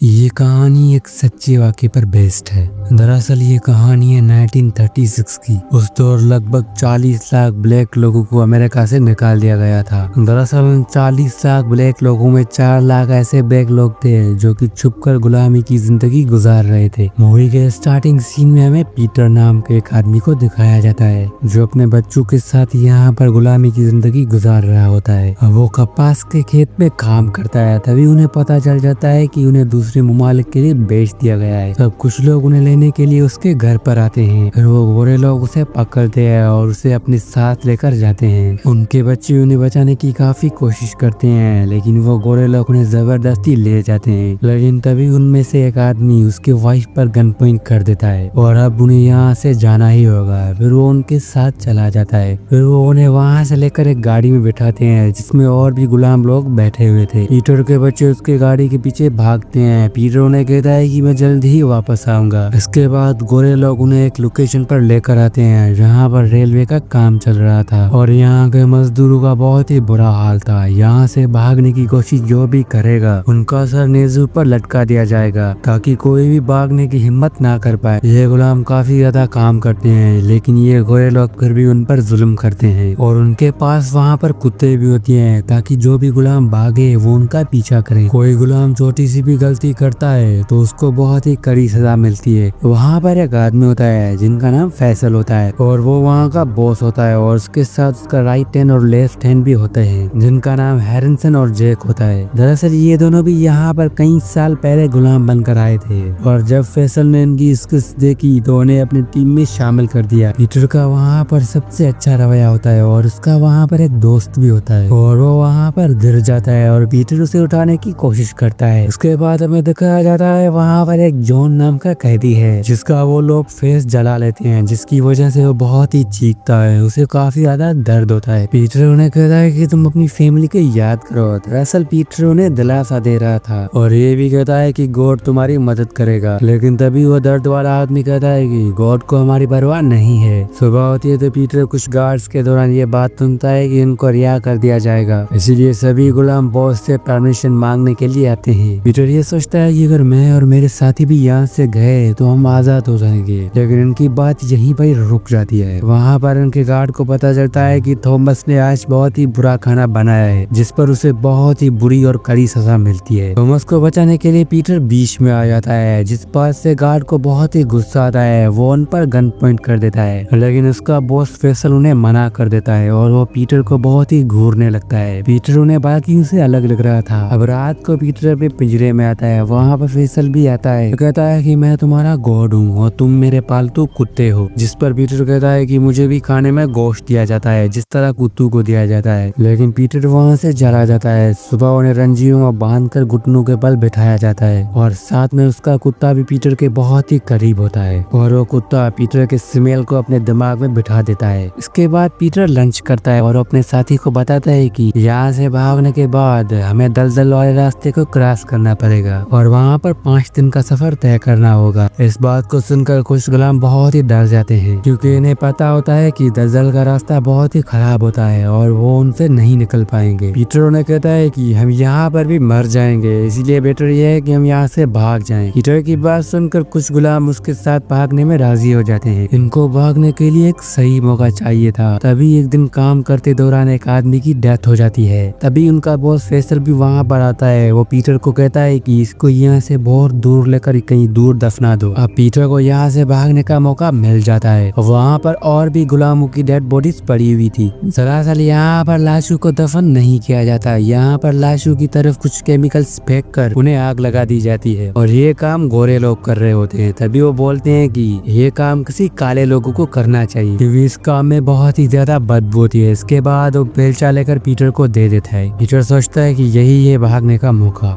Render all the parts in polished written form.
ये कहानी एक सच्चे वाक़े पर बेस्ड है। दरअसल ये कहानी है 1936 की। उस दौर लगभग 40 लाख ब्लैक लोगों को अमेरिका से निकाल दिया गया था। दरअसल उन 40 लाख ब्लैक लोगों में 4 लाख ऐसे ब्लैक लोग थे जो कि छुपकर गुलामी की जिंदगी गुजार रहे थे। मूवी के स्टार्टिंग सीन में हमें पीटर नाम के एक आदमी को दिखाया जाता है जो अपने बच्चों के साथ यहाँ पर गुलामी की जिंदगी गुजार रहा होता है। वो कपास के खेत में काम करता है। तभी उन्हें पता चल जाता है कि उन्हें दूसरे ममालिक के लिए बेच दिया गया है। तब कुछ लोग उन्हें लेने के लिए उसके घर पर आते हैं। फिर वो गोरे लोग उसे पकड़ते हैं और उसे अपने साथ लेकर जाते हैं। उनके बच्चे उन्हें बचाने की काफी कोशिश करते हैं, लेकिन वो गोरे लोग उन्हें जबरदस्ती ले जाते हैं। लेकिन तभी उनमें से एक आदमी उसके वाइफ पर गन पॉइंट कर देता है और अब उन्हें यहाँ से जाना ही होगा। फिर वो उनके साथ चला जाता है। फिर वो उन्हें वहाँ से लेकर एक गाड़ी में बिठाते हैं जिसमें और भी गुलाम लोग बैठे हुए थे। पीटर के बच्चे उसके गाड़ी के पीछे भागते हैं। पीटर उन्हें कहता है कि मैं जल्द ही वापस आऊंगा। इसके बाद गोरे लोग उन्हें एक लोकेशन पर लेकर आते हैं जहाँ पर रेलवे का काम चल रहा था और यहाँ के मजदूरों का बहुत ही बुरा हाल था। यहाँ से भागने की कोशिश जो भी करेगा उनका सर नेज़ू पर लटका दिया जाएगा ताकि कोई भी भागने की हिम्मत ना कर पाए। ये गुलाम काफी ज्यादा काम करते हैं, लेकिन ये गोरे लोग फिर भी उन पर जुल्म करते हैं और उनके पास वहाँ पर कुत्ते भी होते हैं ताकि जो भी गुलाम भागे वो उनका पीछा करे। कोई गुलाम छोटी सी भी गलती करता है तो उसको बहुत ही कड़ी सजा मिलती है। वहाँ पर एक आदमी होता है जिनका नाम फैसल होता है और वो वहाँ का बॉस होता है और उसके साथ उसका राइट हैंड और लेफ्ट हैंड भी होते हैं जिनका नाम हैरिसन और जैक होता है। दरअसल ये दोनों भी यहाँ पर कई साल पहले गुलाम बनकर आए थे और जब फैसल ने इनकी स्किल्स देखी तो उन्हें अपनी टीम में शामिल कर दिया। पीटर का वहाँ पर सबसे अच्छा रवैया होता है और उसका वहाँ पर एक दोस्त भी होता है और वो वहाँ पर गिर जाता है और पीटर उसे उठाने की कोशिश करता है। उसके बाद हमें दिखाया जाता है वहाँ पर एक जॉन नाम का कैदी है जिसका वो लोग फेस जला लेते हैं, जिसकी वजह से वो बहुत ही चीखता है। उसे काफी ज्यादा दर्द होता है। पीटर उन्हें कहता है कि तुम अपनी फैमिली को याद करो। दरअसल पीटर उन्हें दिलासा दे रहा था और ये भी कहता है कि गॉड तुम्हारी मदद करेगा, लेकिन तभी वो दर्द वाला आदमी कहता है कि गॉड को हमारी परवाह नहीं है। सुबह होती है तो पीटर कुछ गार्ड्स के दौरान ये बात सुनता है कि इनको रिहा कर दिया जाएगा, इसीलिए सभी गुलाम बॉस से परमिशन मांगने के लिए आते हैं। पीटर ये सोचता है कि अगर मैं और मेरे साथी भी यहाँ से गए तो हम आजाद हो जाएंगे, लेकिन इनकी बात यहीं पर रुक जाती है। वहाँ पर उनके गार्ड को पता चलता है कि थॉमस ने आज बहुत ही बुरा खाना बनाया है जिस पर उसे बहुत ही बुरी और कड़ी सजा मिलती है। थॉमस को बचाने के लिए पीटर बीच में आ जाता है, जिस बात से गार्ड को बहुत ही गुस्सा आता है। वो उन पर गन पॉइंट कर देता है, लेकिन उसका बॉस फैसल उन्हें मना कर देता है और वो पीटर को बहुत ही घूरने लगता है। पीटर उन्हें बाकियों से अलग लग रहा था। अब रात को पीटर अपने पिंजरे में आता है। वहाँ पर फैसल भी आता है। तो कहता है कि मैं तुम्हारा गॉड हूँ और तुम मेरे पालतू कुत्ते हो, जिस पर पीटर कहता है कि मुझे भी खाने में गोश्त दिया जाता है जिस तरह कुत्तों को दिया जाता है। लेकिन पीटर वहाँ से चला जाता है। सुबह उन्हें रंजियों में बांधकर घुटनों के बल बिठाया जाता है और साथ में उसका कुत्ता भी पीटर के बहुत ही करीब होता है और वो कुत्ता पीटर के स्मेल को अपने दिमाग में बिठा देता है। इसके बाद पीटर लंच करता है और अपने साथी को बताता है कि यहाँ से भागने के बाद हमें दलदल वाले रास्ते को क्रॉस करना पड़ेगा और वहाँ पर 5 दिन का सफर तय करना होगा। इस बात को सुनकर कुछ गुलाम बहुत ही डर जाते हैं क्योंकि इन्हें पता होता है कि दलदल का रास्ता बहुत ही खराब होता है और वो उनसे नहीं निकल पाएंगे। पीटर उन्हें कहता है कि हम यहाँ पर भी मर जाएंगे, इसलिए बेटर यह है कि हम यहाँ से भाग जाएं। पीटर की बात सुनकर कुछ गुलाम उसके साथ भागने में राजी हो जाते हैं। इनको भागने के लिए एक सही मौका चाहिए था। तभी एक दिन काम करते दौरान एक आदमी की डेथ हो जाती है। तभी उनका बॉस फैसल भी वहाँ पर आता है। वो पीटर को कहता है कि इसको यहाँ से बहुत दूर लेकर कहीं दूर दफना दो। अब पीटर को यहाँ से भागने का मौका मिल जाता है। वहाँ पर और भी गुलामों की डेड बॉडीज पड़ी हुई थी। दरअसल यहाँ पर लाशों को दफन नहीं किया जाता। यहाँ पर लाशों की तरफ कुछ केमिकल्स फेंक कर उन्हें आग लगा दी जाती है और ये काम गोरे लोग कर रहे होते हैं। तभी वो बोलते हैं कि ये काम किसी काले लोगों को करना चाहिए क्योंकि इस काम में बहुत ही ज्यादा बदबू होती है। इसके बाद वो बेलचा लेकर पीटर को दे देता है। पीटर सोचता है कि यही है भागने का मौका।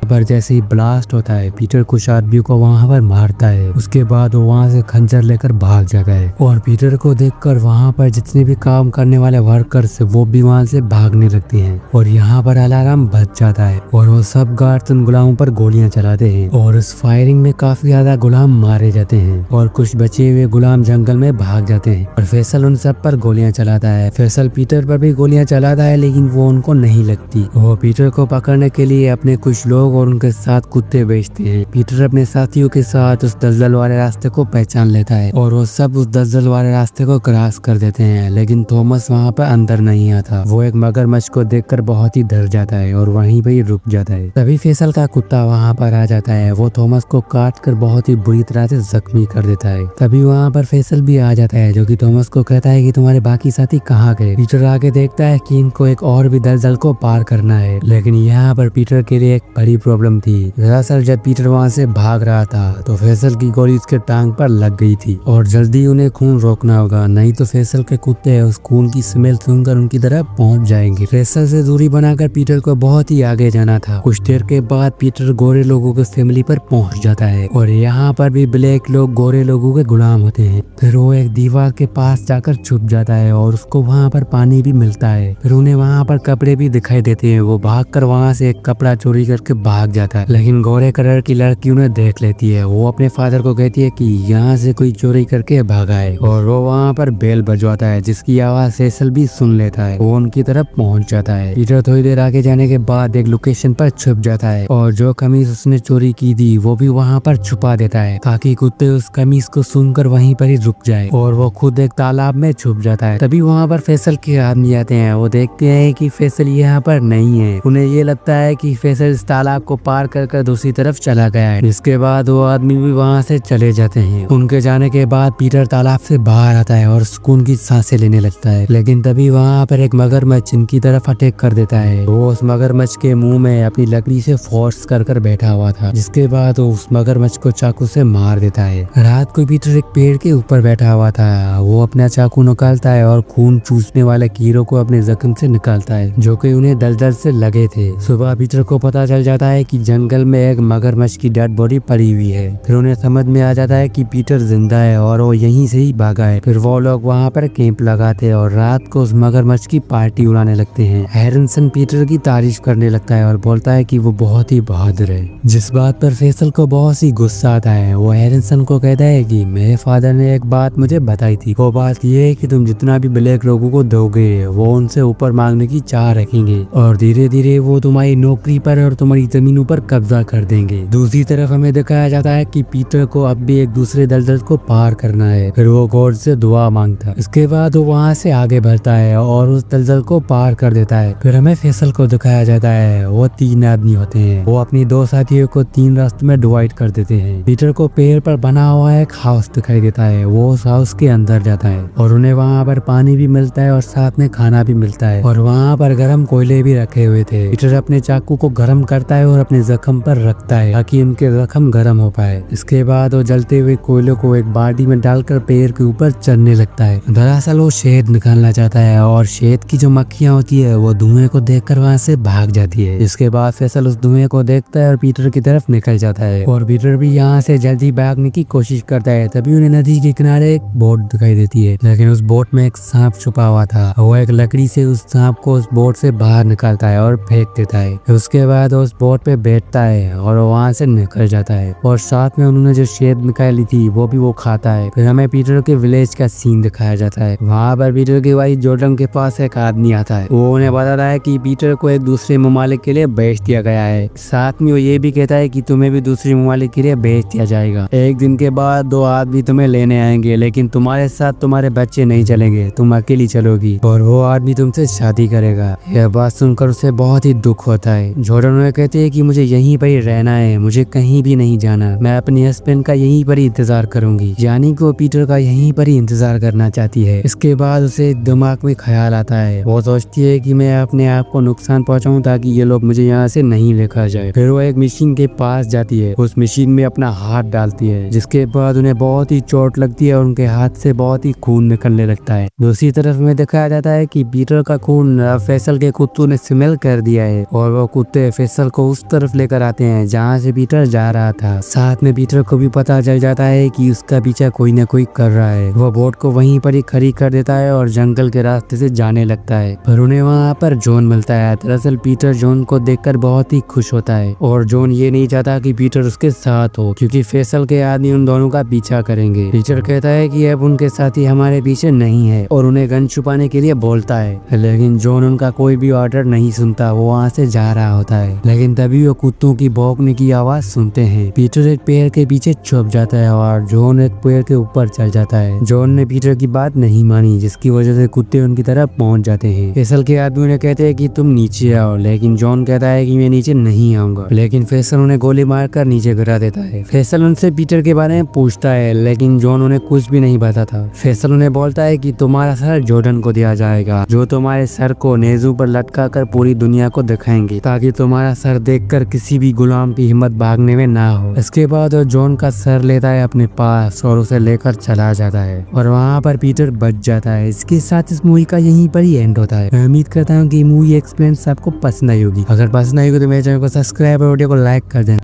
पर जैसे ही ब्लास्ट होता है पीटर कुछ आदमियों को वहाँ पर मारता है। उसके बाद वो वहाँ से खंजर लेकर भाग जाता है और पीटर को देखकर वहाँ पर जितने भी काम करने वाले वर्कर्स वो भी वहाँ से भागने लगते हैं और यहाँ पर अलार्म बज जाता है और वो सब गार्ड्स उन गुलामों पर गोलियां चलाते हैं और उस फायरिंग में काफी ज्यादा गुलाम मारे जाते हैं और कुछ बचे हुए गुलाम जंगल में भाग जाते हैं और फैसल उन सब पर गोलियां चलाता है। फैसल पीटर पर भी गोलियां चलाता है लेकिन वो उनको नहीं लगती। वो पीटर को पकड़ने के लिए अपने कुछ लोग और उनके साथ कुत्ते बेचते हैं। पीटर अपने साथियों के साथ उस दलदल वाले रास्ते को पहचान लेता है और वो सब उस दलदल वाले रास्ते को क्रॉस कर देते हैं लेकिन थॉमस वहाँ पर अंदर नहीं आता। वो एक मगरमच्छ को देखकर बहुत ही डर जाता है और वहीं पर ही रुक जाता है। तभी फैसल का कुत्ता वहाँ पर आ जाता है। वो थॉमस को काट कर बहुत ही बुरी तरह से जख्मी कर देता है। तभी वहाँ पर फैसल भी आ जाता है जो कि थॉमस को कहता है कि तुम्हारे बाकी साथी कहाँ गए। पीटर आके देखता है कि इनको एक और भी दलदल को पार करना है लेकिन यहाँ पर पीटर के लिए एक बड़ी प्रॉब्लम थी। दरअसल जब पीटर वहाँ से भाग रहा था तो फैसल की गोली उसके टांग पर लग गई थी और जल्दी उन्हें खून रोकना होगा, नहीं तो फैसल के कुत्ते उस खून की स्मेल सुनकर उनकी तरफ पहुँच जाएंगे। फैसल से दूरी बनाकर पीटर को बहुत ही आगे जाना था। कुछ देर के बाद पीटर गोरे लोगों के फैमिली पर पहुंच जाता है और यहाँ पर भी ब्लैक लोग गोरे लोगों के गुलाम होते हैं। फिर वो एक दीवार के पास जाकर छुप जाता है और उसको वहाँ पर पानी भी मिलता है। फिर उन्हें वहाँ पर कपड़े भी दिखाई देते हैं। वो भागकर वहाँ से एक कपड़ा चोरी करके भाग जाता है लेकिन गोरे कलर की लड़की उन्हें देख लेती है। वो अपने फादर को कहती है कि यहाँ से कोई चोरी करके भागा है और वो वहाँ पर बेल बजवाता है जिसकी आवाज फैसल भी सुन लेता है। वो उनकी तरफ पहुँच जाता है। पीटर थोड़ी देर आगे जाने के बाद एक लोकेशन पर छुप जाता है और जो कमीज उसने चोरी की थी वो भी वहाँ पर छुपा देता है ताकि कुत्ते उस कमीज को सुनकर वहीं पर ही रुक जाए और वो खुद एक तालाब में छुप जाता है। तभी वहाँ पर फैसल के आदमी आते हैं। वो देखते हैं कि फैसल यहाँ पर नहीं है। उन्हें ये लगता है कि फैसल इस तालाब को पार कर दूसरी तरफ चला गया है। इसके बाद वो आदमी भी वहाँ से चले जाते हैं। उनके जाने के बाद पीटर तालाब से बाहर आता है और सुकून की सांसें लेने लगता है लेकिन तभी वहाँ पर एक मगरमच्छ इनकी तरफ अटैक कर देता है। वो उस मगरमच्छ के मुंह में अपनी लकड़ी से फोर्स कर बैठा हुआ था जिसके बाद वो उस मगरमच्छ को चाकू से मार देता है। रात को पीटर एक पेड़ के ऊपर बैठा हुआ था। वो अपना चाकू निकालता है और खून चूसने वाले कीड़ों को अपने जख्म से निकालता है जो कि उन्हें दलदल से लगे थे। सुबह पीटर को पता चल जाता है कि जंगल में एक मगरमच्छ की डेड बॉडी पड़ी हुई है। फिर उन्हें समझ में आ जाता है कि पीटर जिंदा है और वो यहीं से ही भागा है। फिर वो लोग वहाँ पर कैंप लगाते हैं और रात को उस मगरमच्छ की पार्टी उड़ाने लगते हैं। हैरिसन पीटर की तारीफ करने लगता है और बोलता है कि वो बहुत ही बहादुर है, जिस बात पर फैसल को बहुत ही गुस्सा आता है। वो हैरिसन को कहता है कि मेरे फादर ने एक बात मुझे बताई थी। वो बात ये है कि तुम जितना भी ब्लैक लोगों को दोगे वो उनसे ऊपर मांगने की चाह रखेंगे और धीरे धीरे वो तुम्हारी नौकरी पर और तुम्हारी जमीनों पर कब्जा कर देंगे। दूसरी तरफ हमें दिखाया जाता है कि पीटर को अब भी एक दूसरे दलदल को पार करना है। फिर वो गॉड से दुआ मांगता है। इसके बाद वो वहाँ से आगे बढ़ता है और उस दलदल को पार कर देता है। फिर हमें फैसल को दिखाया जाता है। वो 3 आदमी होते हैं। वो अपनी 2 साथियों को 3 रास्तों में डिवाइड कर देते हैं। पीटर को पेड़ पर बना हुआ एक हाउस दिखाई देता है। वो उस हाउस के अंदर जाता है और उन्हें वहाँ पर पानी भी मिलता है और साथ में खाना भी मिलता है और वहाँ पर गर्म कोयले भी रखे हुए थे। पीटर अपने चाकू को गर्म करता है और अपने जख्म पर रखता है ताकि उनके जख्म गर्म हो पाए। इसके बाद वो जलते हुए कोयले को एक बाल्टी में डालकर पेड़ के ऊपर चढ़ने लगता है। दरअसल वो शहद निकालना चाहता है और शहद की जो मक्खियाँ होती है वो धुएं को देखकर वहाँ से भाग जाती है। इसके बाद फैसल उस धुएं को देखता है और पीटर की तरफ निकल जाता है और पीटर भी यहाँ से जल्दी भागने की कोशिश करता है। तभी उन्हें नदी के किनारे एक बोट दिखाई देती है लेकिन उस बोट में एक सांप छुपा हुआ था। वो एक लकड़ी से उस सांप को उस बोट से बाहर निकालता है और फेंक देता है। उसके बाद उस बोट पे बैठता है और वहाँ से निकल जाता है और साथ में उन्होंने जो शहद निकाली थी वो भी वो खाता है। फिर हमें पीटर के विलेज का सीन दिखाया जाता है। वहाँ पर पीटर की वाइफ जॉर्डन के पास एक आदमी आता है। वो उन्हें बताता है कि पीटर को एक दूसरे ममालिक के लिए बेच दिया गया है। साथ में वो ये भी कहता है कि तुम्हें भी दूसरे ममालिक के लिए बेच दिया जाएगा। एक दिन के बाद 2 आदमी तुम्हें लेने आएंगे लेकिन तुम्हारे साथ तुम्हारे बच्चे नहीं चलेंगे, तुम अकेली चलोगी और वो आदमी तुमसे शादी करेगा। यह बात सुनकर उसे बहुत ही दुख होता है। जॉर्डन उन्हें कहते हैं कि मुझे यहीं पर ही रहना है, मुझे कहीं भी नहीं जाना, मैं अपने हस्बैंड का यहीं पर ही इंतजार करूंगी। यानी कि वो पीटर का यहीं पर ही इंतजार करना चाहती है। इसके बाद उसे दिमाग में ख्याल आता है। वो सोचती है कि मैं अपने आप को नुकसान पहुंचाऊं ताकि ये लोग मुझे यहाँ से नहीं लेकर जाए। फिर वो एक मशीन के पास जाती है। उस मशीन में अपना हाथ डालती है जिसके बाद उन्हें बहुत ही चोट लगती है और उनके हाथ से बहुत ही खून निकलने लगता है। दूसरी तरफ में दिखाया जाता है कि पीटर का खून फैसल के कुत्तों ने स्मेल कर दिया है और वो कुत्ते फैसल को उस तरफ लेकर आते हैं जहाँ से पीटर जा रहा था। साथ में पीटर को भी पता चल जाता है कि उसका पीछा कोई न कोई कर रहा है। वो बोट को वहीं पर ही खड़ी कर देता है और जंगल के रास्ते से जाने लगता है। पर उन्हें वहाँ पर जॉन मिलता है। दरअसल पीटर जॉन को देखकर बहुत ही खुश होता है और जॉन ये नहीं चाहता कि पीटर उसके साथ हो, क्योंकि फैसल के आदमी उन दोनों का पीछा करेंगे। पीटर कहता है कि अब उनके साथी हमारे पीछे नहीं है और उन्हें गन छुपाने के लिए बोलता है, लेकिन जॉन उनका कोई भी ऑर्डर नहीं सुनता। वो वहाँ से जा रहा होता है, लेकिन तभी वो कुत्तों की भौंकने की आवाज सुनते हैं। पीटर एक पेड़ के पीछे छुप जाता है और जॉन एक पेड़ के ऊपर चल जाता है। जॉन ने पीटर की बात नहीं मानी, जिसकी वजह से कुत्ते उनकी तरफ पहुंच जाते हैं। फैसल के आदमी उन्हें कहते हैं कि तुम नीचे आओ, लेकिन जॉन कहता है कि मैं नीचे नहीं आऊंगा। लेकिन फैसल उन्हें गोली मारकर नीचे गिरा देता है। फैसल उनसे पीटर के बारे में पूछता है, लेकिन जॉन उन्हें कुछ भी नहीं बताता। फैसल उन्हें बोलता है कि तुम्हारा सर जॉर्डन को दिया जाएगा, जो तुम्हारे सर को नेजू पर लटका कर पूरी दुनिया को दिखाएंगे, ताकि तुम्हारा सर देखकर किसी भी गुलाम की हिम्मत भागने में ना हो। इसके बाद वो जॉन का सर लेता है अपने पास और उसे लेकर चला जाता है और वहाँ पर पीटर बच जाता है। इसके साथ इस मूवी का यहीं पर ही एंड होता है। मैं उम्मीद करता हूँ कि मूवी एक्सपीरियंस आपको पसंद आई होगी। अगर पसंद आई होगी तो मेरे चैनल को सब्सक्राइब और वीडियो को लाइक कर दें।